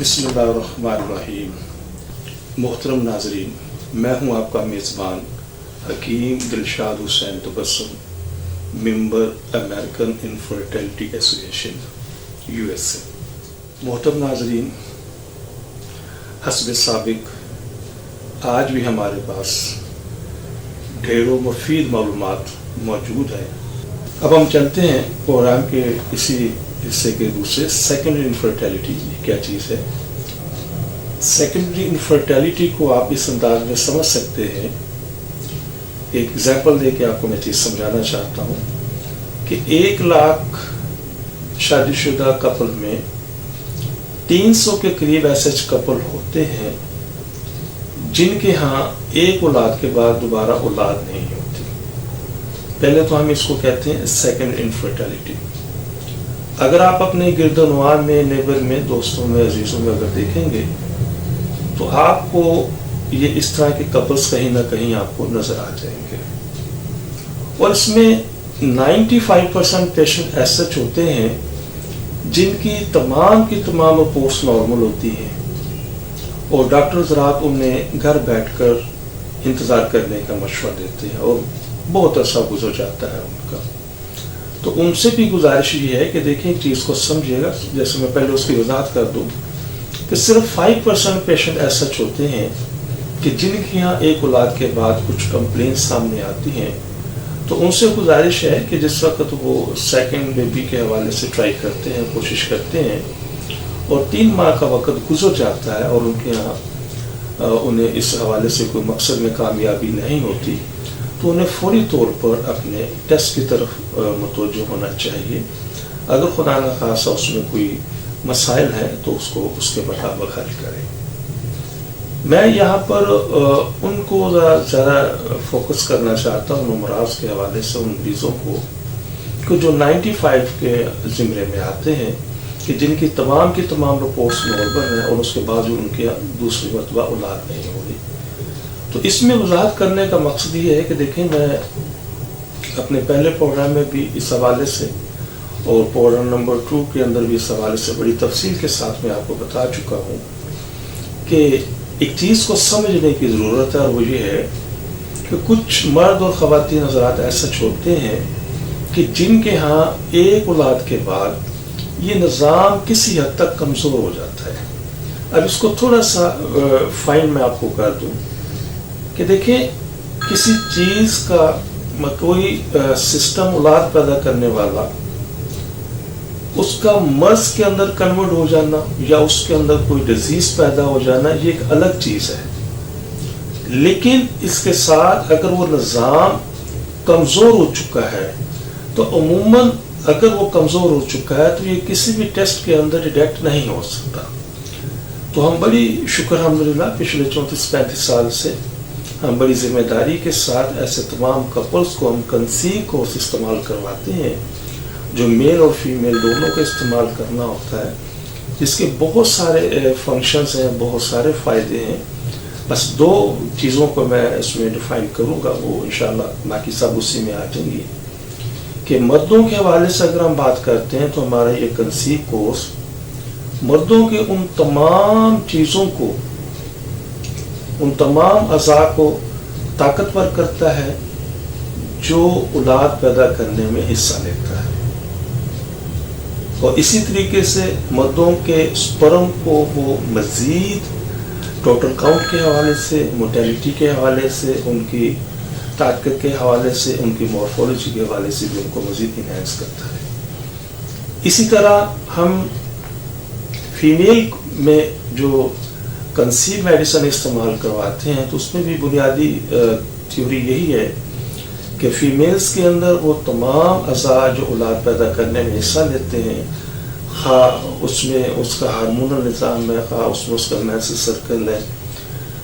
बिस्मिल्लाहिर्रहमानिर्रहीम। मोहतरम नाजरीन, मैं हूं आपका मेज़बान Hakim Dilshad Hussain Tabassum, member American infertility association USA। मोहतरम नाजरीन, हस्ब साबिक आज भी हमारे पास ढेरों मुफीद मालूमात मौजूद है। अब हम चलते हैं प्रोग्राम के इसी हिस्से के दूसरे सेकेंडरी इनफर्टिलिटी क्या चीज़ है। सेकेंडरी इनफर्टिलिटी को आप इस अंदाज में समझ सकते हैं, एक एग्जाम्पल दे के आपको मैं चीज़ समझाना चाहता हूँ कि 1 लाख शादीशुदा कपल में 300 के करीब ऐसे कपल होते हैं जिनके यहाँ एक औलाद के बाद दोबारा औलाद नहीं होती। पहले तो हम इसको कहते हैं सेकेंड इनफर्टिलिटी। अगर आप अपने गिरदनवार में, नेबर में, दोस्तों में, अजीजों में अगर देखेंगे तो आपको ये इस तरह के कपल्स कहीं ना कहीं आपको नजर आ जाएंगे। और इसमें 95% पेशेंट ऐसे होते हैं जिनकी तमाम की तमाम रिपोर्ट्स नॉर्मल होती हैं और डॉक्टर्स रात उन्हें घर बैठकर इंतज़ार करने का मशवरा देते हैं और बहुत अरसा गुजर जाता है उनका। तो उनसे भी गुजारिश ये है कि देखें एक चीज़ को समझिएगा। जैसे मैं पहले उसकी वजाहत कर दूं कि सिर्फ 5% पेशेंट ऐसे होते हैं कि जिनके यहाँ एक औलाद के बाद कुछ कंप्लेंट सामने आती हैं। तो उनसे गुजारिश है कि जिस वक्त वो सेकंड बेबी के हवाले से ट्राई करते हैं, कोशिश करते हैं और 3 माह का वक्त गुजर जाता है और उनके यहाँ उन्हें इस हवाले से कोई मकसद में कामयाबी नहीं होती, तो उन्हें फौरी तौर पर अपने टेस्ट की तरफ मुतवज्जो होना चाहिए। अगर खुदा न खासा उसमें कोई मसाइल है तो उसको उसके मुताबिक हल करें। मैं यहाँ पर उनको ज़्यादा फोकस करना चाहता हूँ अमराज के हवाले से, उन मरीज़ों को जो 95 के ज़िम्मे में आते हैं कि जिनकी तमाम की तमाम रिपोर्ट्स नॉर्मल हैं और उसके बावजूद उनके दूसरी मरतबा औलाद नहीं हो रही। तो इसमें वजाहत करने का मकसद ये है कि देखें, मैं अपने पहले प्रोग्राम में भी इस हवाले से और प्रोग्राम नंबर 2 के अंदर भी इस हवाले से बड़ी तफसील के साथ मैं आपको बता चुका हूँ कि एक चीज़ को समझने की ज़रूरत है और वो ये है कि कुछ मर्द और ख़वातीन हज़रात ऐसे होते हैं कि जिनके यहाँ एक औलाद के बाद ये निज़ाम किसी हद तक कमज़ोर हो जाता है। अब इसको थोड़ा सा फाइन मैं आपको कर दूँ कि देखें, किसी चीज़ का कोई सिस्टम औलाद पैदा करने वाला, उसका मर्ज के अंदर कन्वर्ट हो जाना या उसके अंदर कोई डिजीज पैदा हो जाना, ये एक अलग चीज़ है। लेकिन इसके साथ अगर वो निज़ाम कमज़ोर हो चुका है तो अमूमन अगर वो कमज़ोर हो चुका है तो ये किसी भी टेस्ट के अंदर डिटेक्ट नहीं हो सकता। तो हम बड़ी शुक्र अल्हम्दुलिल्लाह पिछले 34-35 साल से हम बड़ी जिम्मेदारी के साथ ऐसे तमाम कपल्स को हम कंसीव कोर्स इस्तेमाल करवाते हैं जो मेल और फीमेल दोनों को इस्तेमाल करना होता है, जिसके बहुत सारे फंक्शंस हैं, बहुत सारे फ़ायदे हैं। बस 2 चीज़ों को मैं इसमें डिफ़ाइन करूँगा, वो इंशाल्लाह बाकी सब उसी में आ जाएंगी। कि मर्दों के हवाले से अगर हम बात करते हैं तो हमारा ये कंसीव कोर्स मर्दों के उन तमाम चीज़ों को, उन तमाम अज़ा को ताकतवर करता है जो औलाद पैदा करने में हिस्सा लेता है। और इसी तरीके से मर्दों के स्पर्म को वो मज़ीद टोटल काउंट के हवाले से, मोर्टेलिटी के हवाले से, उनकी ताकत के हवाले से, उनकी मॉर्फोलॉजी के हवाले से भी उनको मज़ीद इन्हेंस करता है। इसी तरह हम फीमेल में जो कंसीव मेडिसिन इस्तेमाल करवाते हैं तो उसमें भी बुनियादी थ्योरी यही है कि फीमेल्स के अंदर वो तमाम अज़ा जो औलाद पैदा करने में हिस्सा लेते हैं, खा उसमें उसका हार्मोनल निज़ाम है, खा उसमें उसका मेंसेस सर्कल है,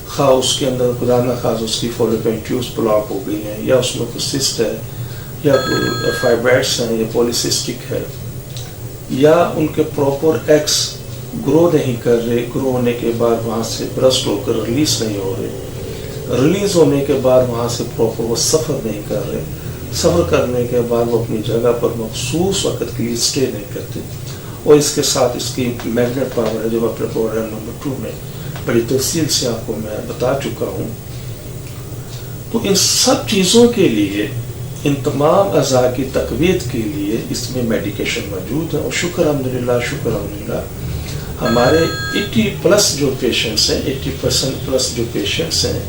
खा उसके अंदर खुदा न खास उसकी फॉलोपियन ट्यूब्स ब्लॉक हो गई हैं, या उसमें कोई सिस्ट है, या कोई फाइब्राइड्स हैं, या पॉलीसिस्टिक है, या उनके प्रॉपर एग्स ग्रो नहीं कर रहे, ग्रो होने के बाद वहाँ से ब्रस्ट होकर रिलीज नहीं हो रहे, रिलीज होने के बाद वहाँ से प्रॉपर वो सफ़र नहीं कर रहे, सफ़र करने के बाद वो अपनी जगह पर मखसूस वक्त के लिए स्टे नहीं करते, اور اس کے ساتھ اس کی میگنیٹ پاور ہے جو اپنے پروگرام نمبر 2 میں بڑی تفصیل سے آپ کو میں بتا چکا ہوں. تو ان سب چیزوں کے لیے، ان تمام اعضاء کی تقویت کے لیے اس میں میڈیکیشن موجود ہے. اور شکر الحمدللہ ہمارے 80+ جو پیشنٹس ہیں، 80% جو پیشنٹس ہیں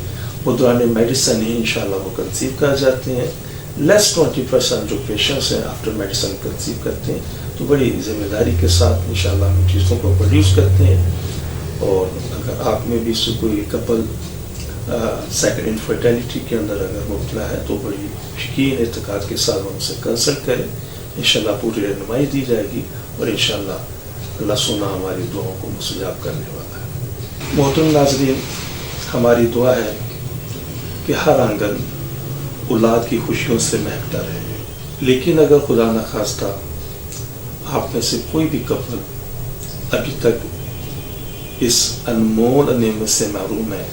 وہ دوران میڈیسن ہی انشاءاللہ وہ کنسیو کر جاتے ہیں. لیس 20% جو پیشنٹس ہیں آفٹر میڈیسن کنسیو کرتے ہیں. تو بڑی ذمہ داری کے ساتھ انشاءاللہ ہم چیزوں کو پروڈیوس کرتے ہیں. اور اگر آپ میں بھی سے کوئی کپل سیکنڈ انفرٹیلٹی کے اندر اگر مبتلا ہے تو بڑی یقین اعتقاد کے ساتھ ہم سے کنسلٹ کریں. انشاءاللہ پوری رہنمائی دی جائے گی اور انشاءاللہ اللہ سنا ہماری دعاؤں کو مستجاب کرنے والا ہے. محترم ناظرین، ہماری دعا ہے کہ ہر آنگن اولاد کی خوشیوں سے مہکتا رہے. لیکن اگر خدا نخواستہ آپ میں سے کوئی بھی کپل ابھی تک اس انمول نعمت سے محروم ہے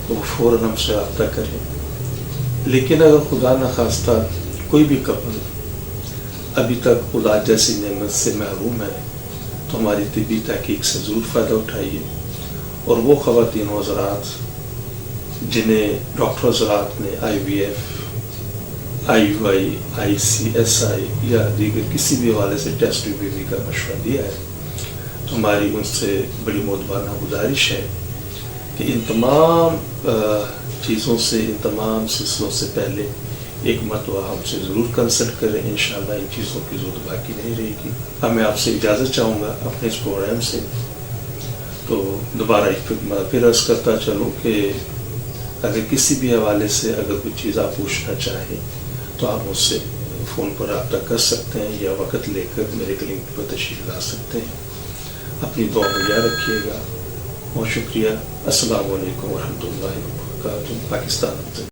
تو وہ فوراً ہم سے رابطہ کریں. لیکن اگر خدا نخواستہ کوئی بھی کپل ابھی تک اولاد جیسی نعمت سے محروم ہے تو ہماری طبی تحقیق سے ضرور فائدہ اٹھائیے. اور وہ خواتین و حضرات جنہیں ڈاکٹر حضرات نے IVF، IUI، ICSI یا دیگر کسی بھی حوالے سے ٹیسٹ بیبی کا مشورہ دیا ہے تو ہماری ان سے بڑی مؤدبانہ گزارش ہے کہ ان تمام چیزوں سے، ان تمام سلسلوں سے پہلے ایک مرتبہ ہم سے ضرور کنسلٹ کریں. انشاءاللہ ان چیزوں کی ضرورت باقی نہیں رہے گی. اب میں آپ سے اجازت چاہوں گا اپنے اس پروگرام سے. تو دوبارہ ایک پھر عرض کرتا چلوں کہ اگر کسی بھی حوالے سے اگر کوئی چیز آپ پوچھنا چاہیں تو آپ مجھ سے فون پر رابطہ کر سکتے ہیں یا وقت لے کر میرے کلینک پر تشریف لا سکتے ہیں. اپنی دعا میں یاد رکھیے گا. بہت شکریہ. السلام علیکم ورحمۃ اللہ وبرکاتہ. پاکستان.